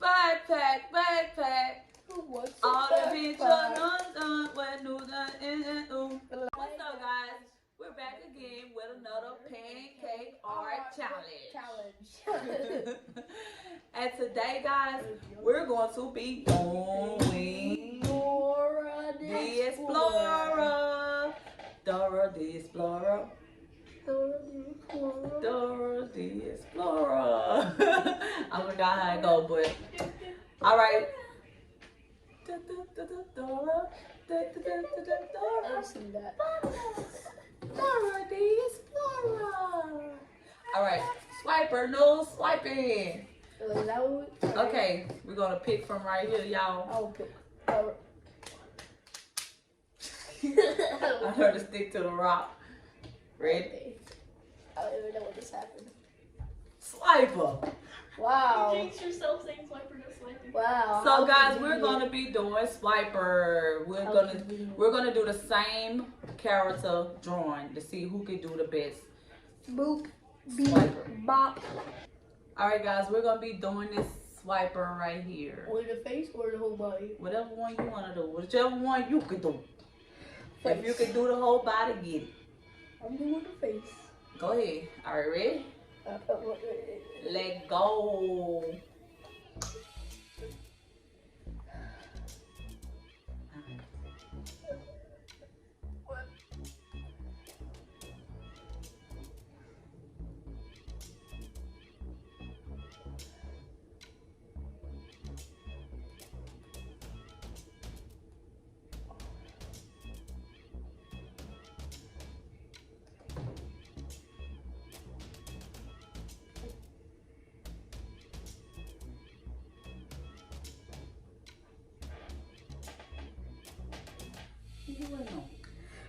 backpack. What's All the up, bitches backpack? What's up, guys? We're back again with another pancake art challenge. And today, guys, we're going to be doing Dora the Explorer. Dora the Explorer. Dora the Explorer. I forgot how it go, but all right. Dora. I've seen that. Dora the Explorer. All right, swiper, no swiping. Is that what we... Okay, we're gonna pick from right here, y'all. I'll pick. I heard to stick to the rock. Ready? Okay. I don't even know what just happened. Swiper. Wow. You jinxed yourself saying swiper, no swiping. Wow. So guys, we're gonna be doing swiper. We're gonna do the same character drawing to see who can do the best. Boop. Beep. Swiper. Bop. All right, guys, we're gonna be doing this swiper right here. Or the face or the whole body. Whatever one you wanna do, whichever one you can do. Face. If you can do the whole body, get it. I'm doing the face. Go ahead. All right, ready? Let go.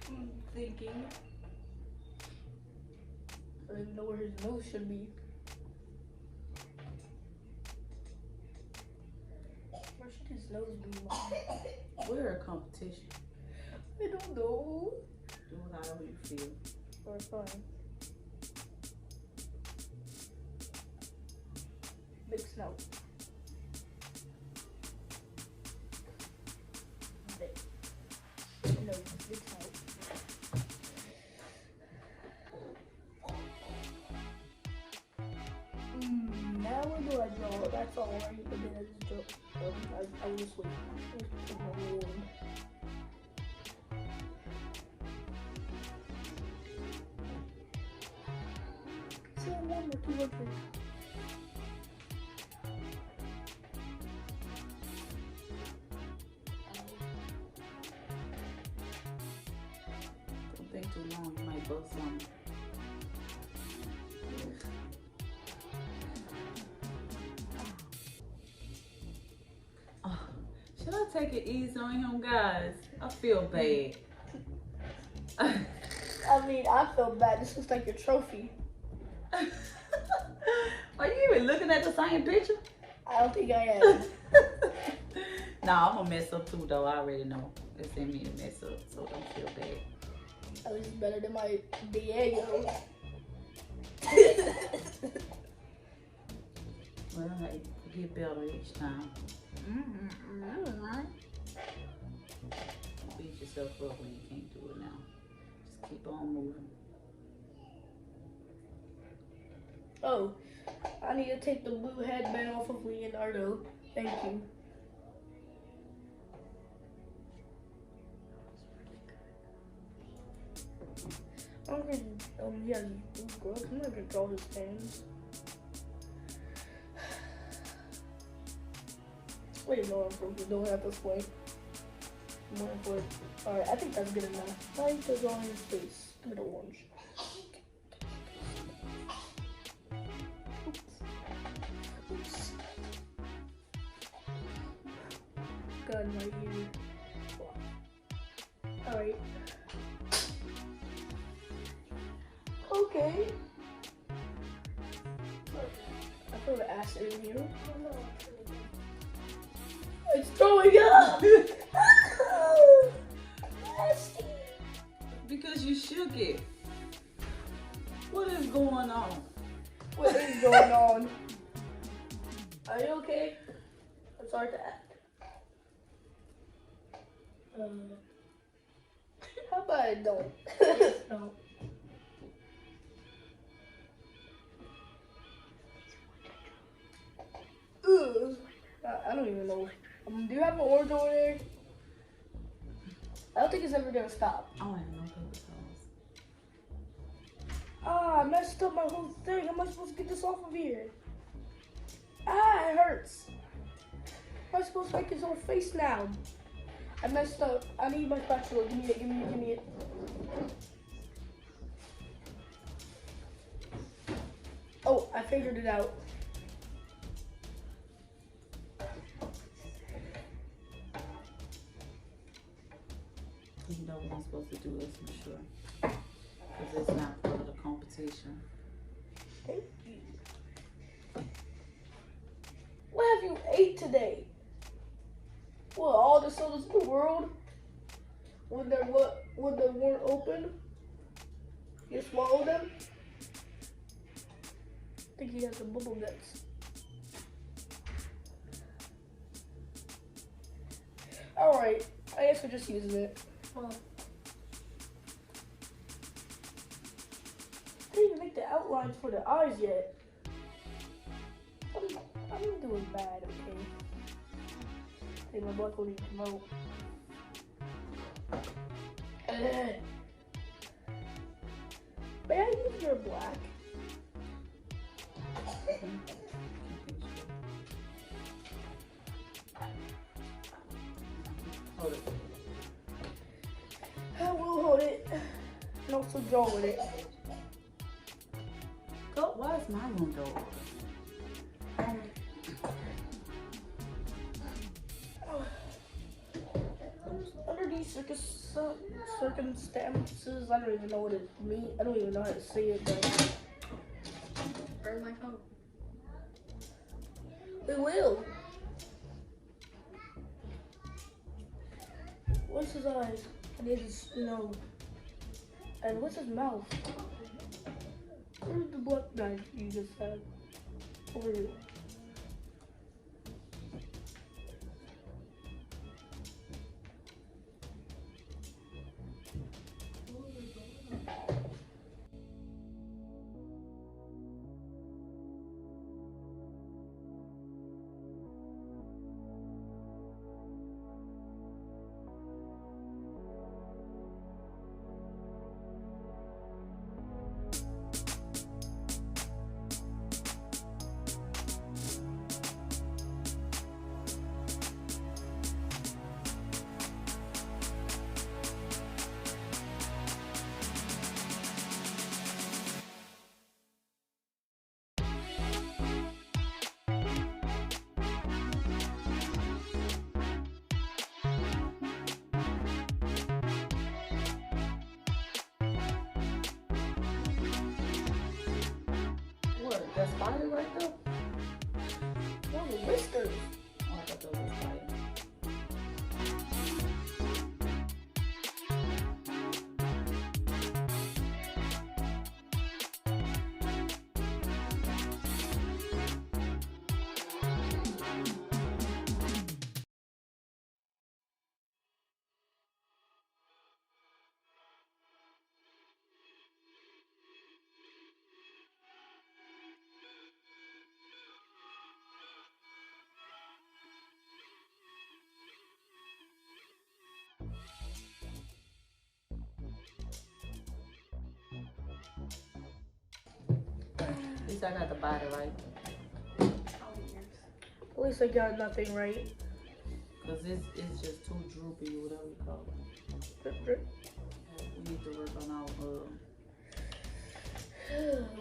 I'm thinking. I don't even know where his nose should be. Where should his nose be? We're a competition. I don't know. Do however you feel. Or fine. Big snout. No, big snout. Now where do I draw? That's all right. But then I just draw. I will just wait. Just put my little one. See, I won the 200. Don't think too long, you might bust something. Should I take it easy on him, guys? I feel bad. I mean, I feel bad. This looks like your trophy. Are you even looking at the same picture? I don't think I am. Nah, I'm gonna mess up too, though. I already know. It's in me to mess up, so don't feel bad. At least better than my Diego. Well, I get better each time. Don't beat yourself up when you can't do it now. Just keep on moving. Oh, I need to take the blue headband off of Leonardo. Thank you. I'm gonna, he has blue gloves. I'm not gonna draw his hands. Wait, no, I'm supposed to do it at this point. Alright, I think that's good enough. I need to draw his face. Give it orange. Oops. Gun right here. Alright. Okay. I put the acid in here. It's throwing up! Nasty! Because you shook it. What is going on? What is going on? Are you okay? It's hard to add. How about I don't? No. Ugh. I don't even know. Do you have an orange over there? I don't think it's ever gonna stop. I don't have no paper towels. Ah, I messed up my whole thing. How am I supposed to get this off of here? Ah, it hurts. How am I supposed to make his whole face now? I messed up. I need my spatula. Give me it, give me it, give me it. Oh, I figured it out. You know what I'm supposed to do this, I'm sure. Because it's not part of the competition. Thank you. What have you ate today? What, all the sodas in the world? When they weren't open? You swallowed them? I think he has some bubble guts. Alright, I guess we're just using it. Well, I didn't even make the outlines for the eyes yet. I'm doing bad, okay? Hey, my blood will need to come out. May I use your black? Hold it. I will hold it and also draw with it. Go, why is my room door open? Under these circumstances, I don't even know what it means. I don't even know how to say it, but burn my phone. we will. What's his eyes? And his nose. And what's his mouth? Where's the black knife you just had? Over here. What? That spider right there? Those are whiskers. Oh, I thought that was a spider. At least I got the body right. At least I got nothing right. Because it's just too droopy, whatever you call it. We need to work on our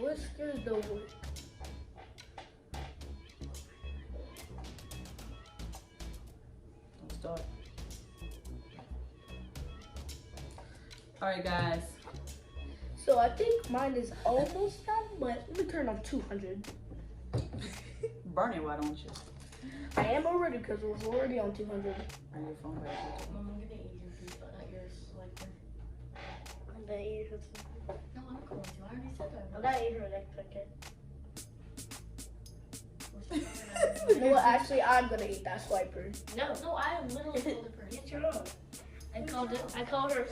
Whiskers don't work. don't start. Alright guys. So I think mine is almost done, but let me turn on 200. Burn it, why don't you? I am already because it was already on 200. Bring your phone back. I'm gonna eat your food, but not yours. Like, I'm gonna eat her. no, I'm going to. I already said that. I'm gonna eat her next second. Which You know what? Actually, I'm gonna eat that swiper. No, I literally told her. It's your own. I called her.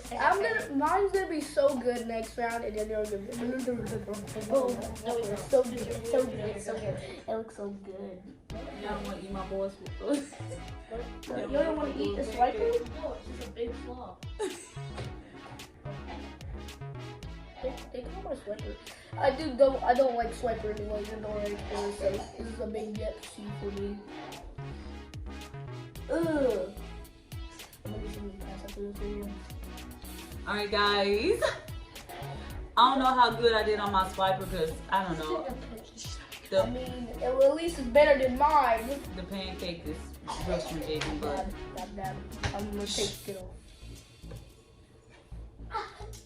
Mine's gonna be so good next round, and then you're gonna be boom. No, It's so good. It's so good. It's so good. It looks so good. Y'all want to eat my boy's food? You don't want to eat the swiper? No, it's just a big flaw. They call my swiper. I don't like swiper anyway. I don't like it, so this is a big get see for me. Ugh. I'm gonna do something pass after this video. Alright, guys. I don't know how good I did on my swiper because I don't know. I mean, at least it's better than mine. The pancake is Russian chicken, but I'm gonna take it off.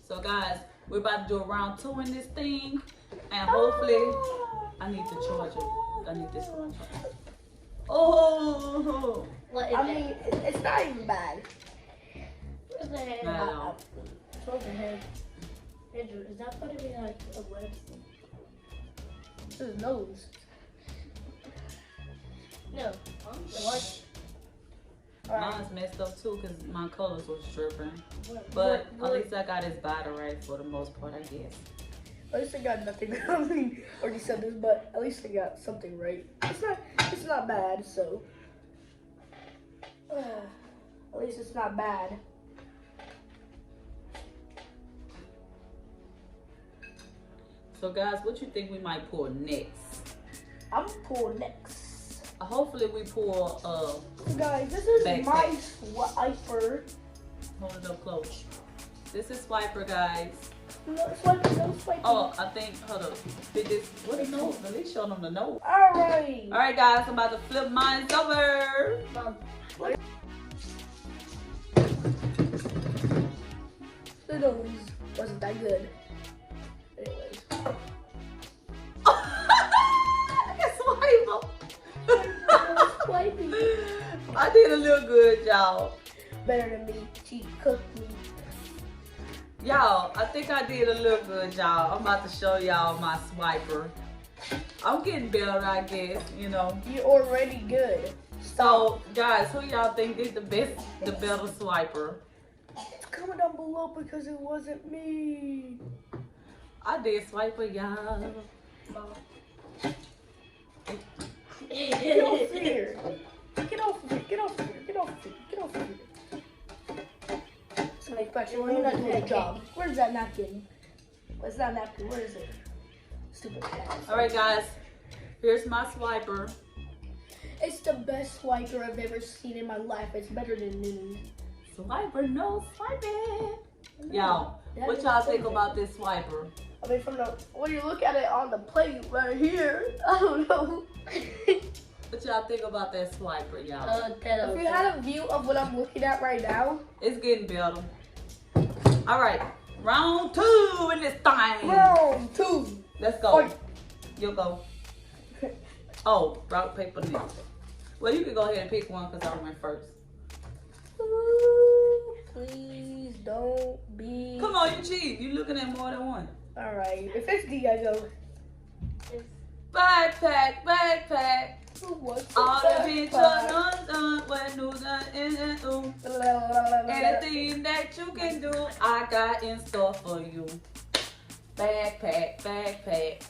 so guys, we're about to do a round 2 in this thing, and hopefully, I need the charger. I need this one. Oh, I mean, it's not even bad. Where's the head? not at all. Where's the head? Andrew, is that going to be like a web? His nose. No. What? Mine's messed up too because my colors was tripping. But at least I got his body right for the most part, I guess. At least I got nothing. I mean, already said this, but at least I got something right. It's not bad. So, at least it's not bad. So guys, what you think we might pull next? I'm gonna pull next. Hopefully we pull Guys, this is Backpack. my swiper. hold it up close. This is swiper, guys. No swiper. Oh, I think hold up. Did this what is nose? At least show them the nose. Alright. Alright guys, I'm about to flip mine over. The nose wasn't that good. Anyways. Swiping. I did a little good, y'all. Better than me. She cooked me. Y'all, I think I did a little good, y'all. I'm about to show y'all my swiper. I'm getting better, I guess, you know. You're already good. So, guys, who y'all think did the better swiper? It's coming down below because it wasn't me. I did swiper, y'all. Get off here. Get off here. Get off here. Get off here. Get off here. So next question, well, you're not doing a job. Where's that napkin? Where's that napkin? Where is it? Stupid cat. Alright, guys. Here's my swiper. It's the best swiper I've ever seen in my life. It's better than Noon. Swiper, no swiping. Y'all, what y'all think about this swiper? I mean, when you look at it on the plate right here, I don't know. What y'all think about that swiper, y'all? If you had a view of what I'm looking at right now, It's getting better. Alright, round 2 in this thing. round 2. Let's go. Fight. You go. Oh, rock, paper, scissors. Well, you can go ahead and pick one because I went first. Ooh, please don't be. Come on, you cheat. You looking at more than one. Alright, if it's D, I go. Backpack, backpack. What's All the backpack? bitches done when new done and ooh. Anything that you can do, I got in store for you. Backpack, backpack,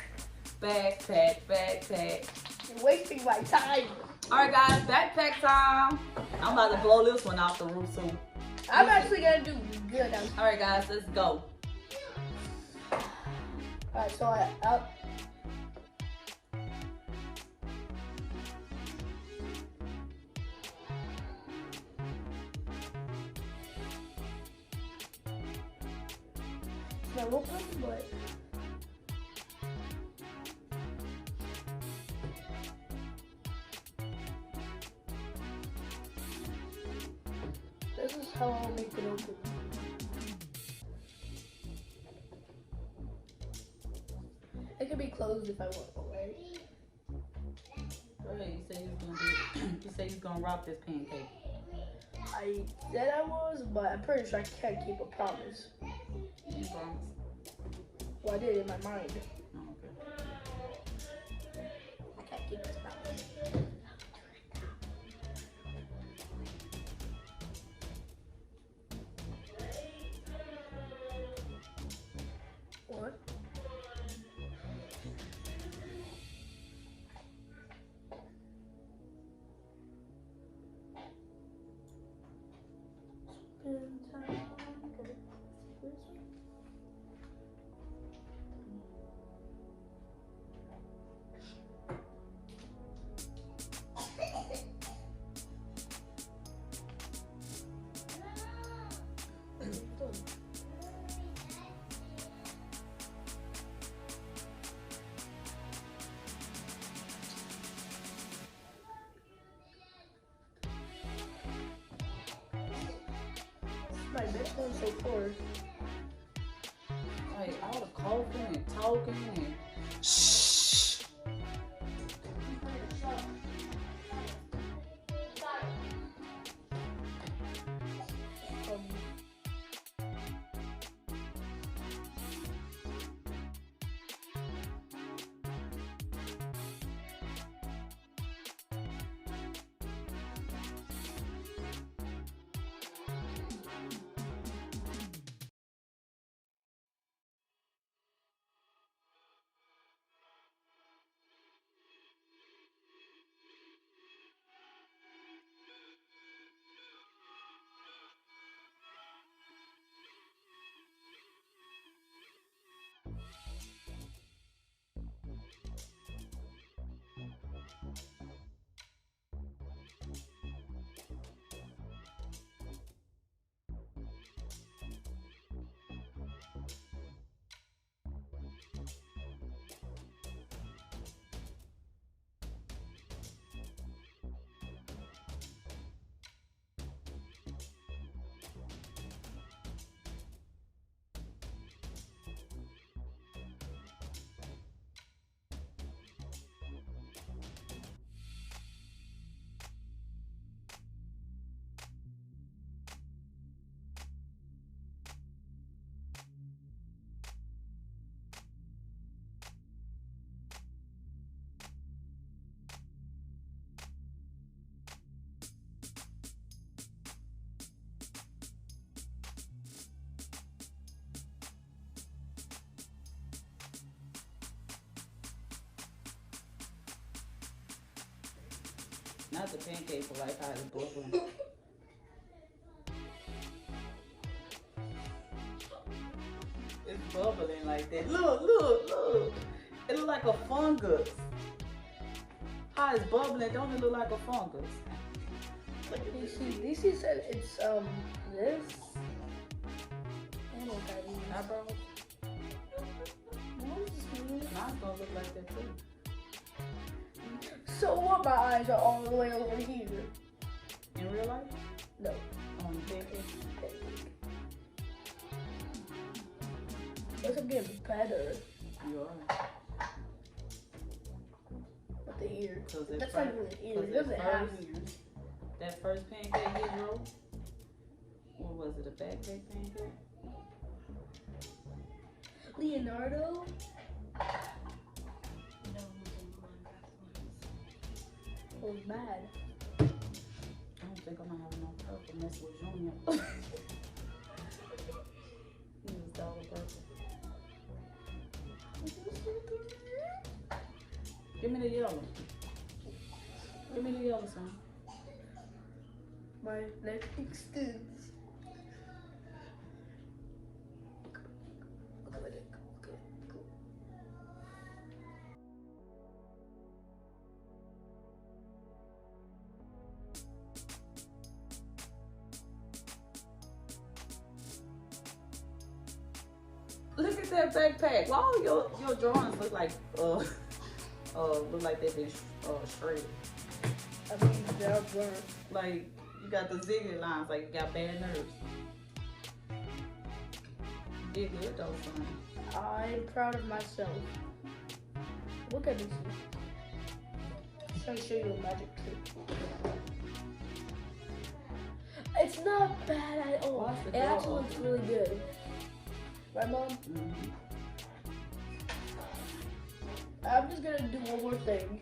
backpack, backpack. You're wasting my time. Alright guys, backpack time. I'm about to blow this one off the roof soon. I'm actually gonna do good. Alright guys, let's go. Alright, so I up. It's not open, but this is how I'll make it open. It can be closed if I want, right? Alright, you say he's gonna do you say he's gonna rock this pancake. I said I was, but I'm pretty sure I can't keep a promise. You promise? Well, I did in my mind. Oh, okay. I can't keep this promise. What? Spend time. Okay. My best one so far. Like all the coughing and talking and shh. Not the pancake, but like how it's bubbling. It's bubbling like that. Look, look, look. It look like a fungus. How it's bubbling, don't it look like a fungus? DC said it's this. I don't know what that means. Eyebrows? What does this mean? Mine's gonna look like that too. So what? My eyes are all the way over here. In real life? No. On the pancake? Guess I'm getting better You are. with the ear. Cause it That's fir- not even an ear. cause It doesn't it have first- ears. That first pancake you wrote? What was it, a backcake pancake? Leonardo? Was mad. I don't think I'm gonna have enough purple mess with Junior. He was dollar purple. Give me the yellow. Give me the yellow, son. My neck extends. Look at my neck. Go. Look at that backpack. Why all your drawings look like they've been shredded? I mean, they're burnt. Like you got the zigzag lines, like you got bad nerves. You did good though, son. I'm proud of myself. Look at this. I'm trying to show you a magic trick. It's not bad at all. What's the It actually door looks open? really good. Right, Mom? Mm-hmm. I'm just gonna do one more thing.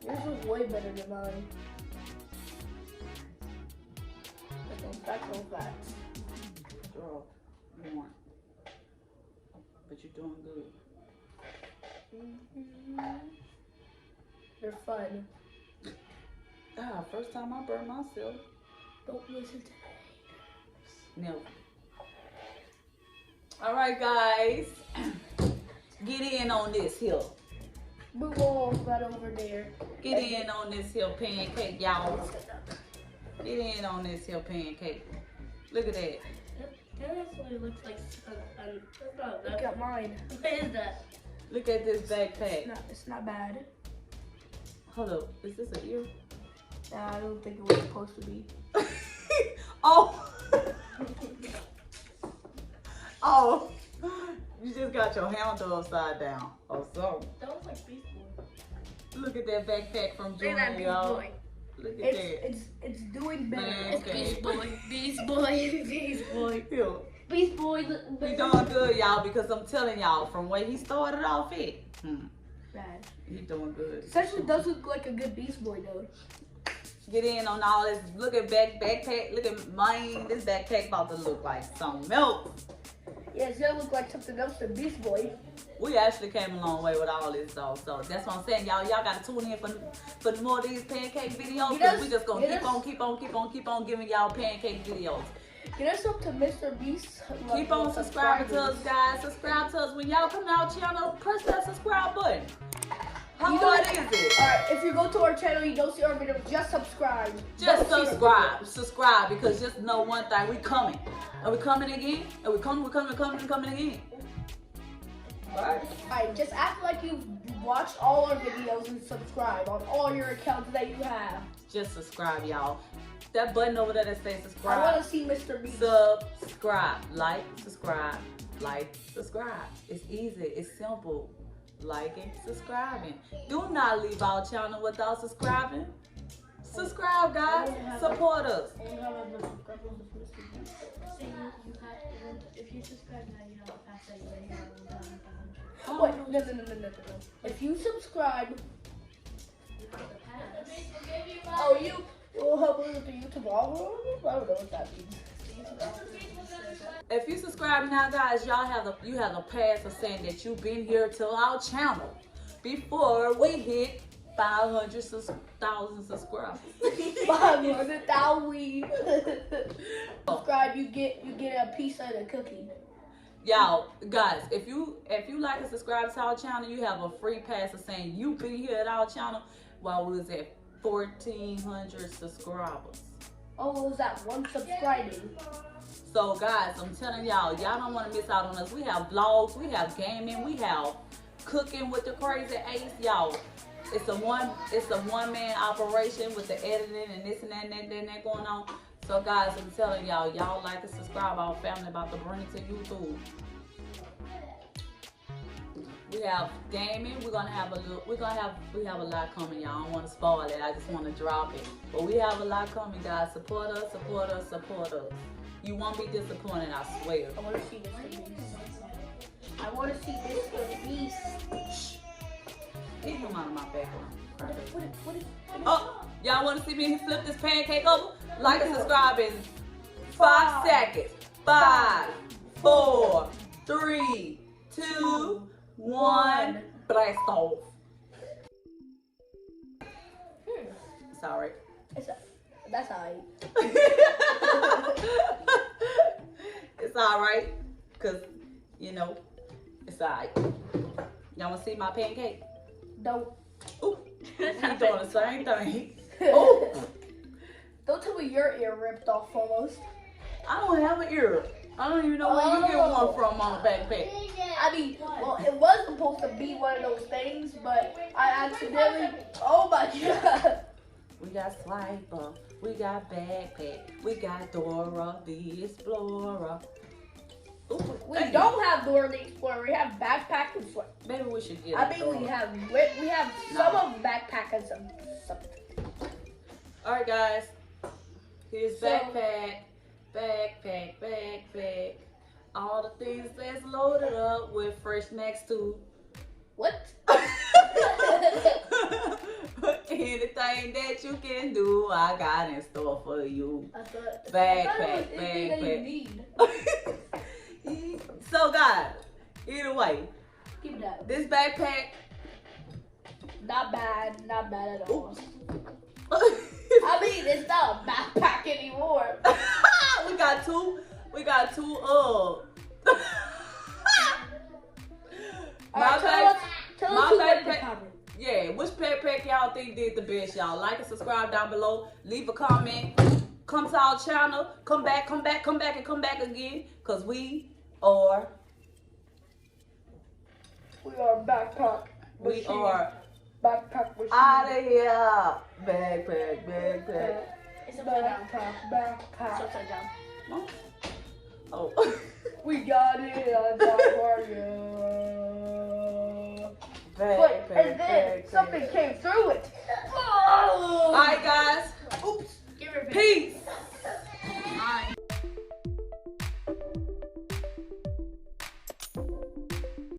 Yours was way better than mine. Facts on facts. Girl, you want. But you're doing good. They're fun. Ah, first time I burned myself. Don't listen to Never. All right, guys. Get in on this here. move on right over there. Get in on this here pancake, y'all. Get in on this here pancake. Look at that. That actually looks like that's not Look at mine. What is that? Look at this backpack. It's not bad. Hold up. Is this an ear? Nah, I don't think it was supposed to be. Oh. Oh. You just got your handle upside down. Oh, so. That looks like Beast Boy. Look at that backpack from Look at that Jordan, Beast y'all. Boy. Look at that. It's doing better. Man, It's Beast Boy. Beast Boy. Beast Boy. Yo, Beast Boy. he doing good, y'all, because I'm telling y'all, from where he started off at, Bad. he doing good. This actually does look like a good Beast Boy though. Get in on all this. Look at backpack. Look at mine. This backpack about to look like some milk. Yeah, it's gonna look like something else than Beast Boy. We actually came a long way with all this, though. So that's what I'm saying, y'all. Y'all gotta tune in for more of these pancake videos. Cause we just gonna keep on giving y'all pancake videos. Get us up to Mr. Beast. Keep on subscribing to us, guys. Subscribe to us when y'all come to our channel. Press that subscribe button. How hard is it? Alright, if you go to our channel, you don't see our video, just subscribe. Just subscribe, because just know one thing, we coming. And we coming again, and we're coming again. Alright, just act like you've watched all our videos and subscribe on all your accounts that you have. Just subscribe, y'all. That button over there that says subscribe. I want to see Mr. Beast. Subscribe. Like, subscribe. Like, subscribe. It's easy. It's simple. Liking, subscribing. Do not leave our channel without subscribing. Subscribe, guys. Support us. If you subscribe now, you know how fast that you Oh, wait, no. If you subscribe, oh, you will help us with the YouTube algorithm? I don't know what that means. If you subscribe now, guys, you have a pass of saying that you've been here to our channel before we hit 500,000 subscribers. 500,000. Subscribe, you get a piece of the cookie. Y'all, guys, if you like and subscribe to our channel, you have a free pass of saying you've been here at our channel while we was at 1,400 subscribers. Oh, what was that? One subscribing. So guys, I'm telling y'all don't want to miss out on us. We have vlogs, we have gaming, we have cooking with the crazy ace, y'all. It's a one-man operation with the editing and this and that going on. So guys, I'm telling y'all like and subscribe. Our family about to bring it to YouTube. We have gaming. We have a lot coming, y'all. I don't want to spoil it. I just want to drop it. But we have a lot coming, guys. Support us. You won't be disappointed, I swear. I want to see Mr. Beast. I want to see Mr. Beast. Get him out of my background. What is Oh, y'all want to see me flip this pancake over? Like and subscribe in 5 seconds. 5, 4, 3, 2, 1. Blast off. It's alright. That's alright. It's alright. Because, it's alright. Y'all want to see my pancake? Don't. Ooh. We doing the same thing. Oh. Don't tell me your ear ripped off almost. I don't have an ear. I don't even know where you get one from on the backpack. I mean, well, it was supposed to be one of those things, but I accidentally. Oh my god. We got Swiper. We got Backpack. We got Dora the Explorer. Ooh, We don't have Dora the Explorer. We have Backpack and Swipe. Maybe we should get I mean, we have some of Backpack and some. Alright, guys. Here's So- Backpack. All the things that's loaded up with fresh snacks too. What? Anything that you can do, I got in store for you. I thought Backpack, anything that you backpack. need. So guys, either way, Keep that. this backpack. Not bad at all. Oops. I mean, it's not a backpack anymore. We got two. Alright, tell my us who went the backpack. comment. Yeah, which backpack y'all think did the best, y'all? Like and subscribe down below. Leave a comment. Come to our channel. Come back, and come back again. Cause we are backpack. we machine. are Backpack machine. out of here. Backpack. it's upside down. Backpack. It's upside down. Oh. We got it on top for you. But and then something came through it. Alright guys. Oops. Give her a Peace.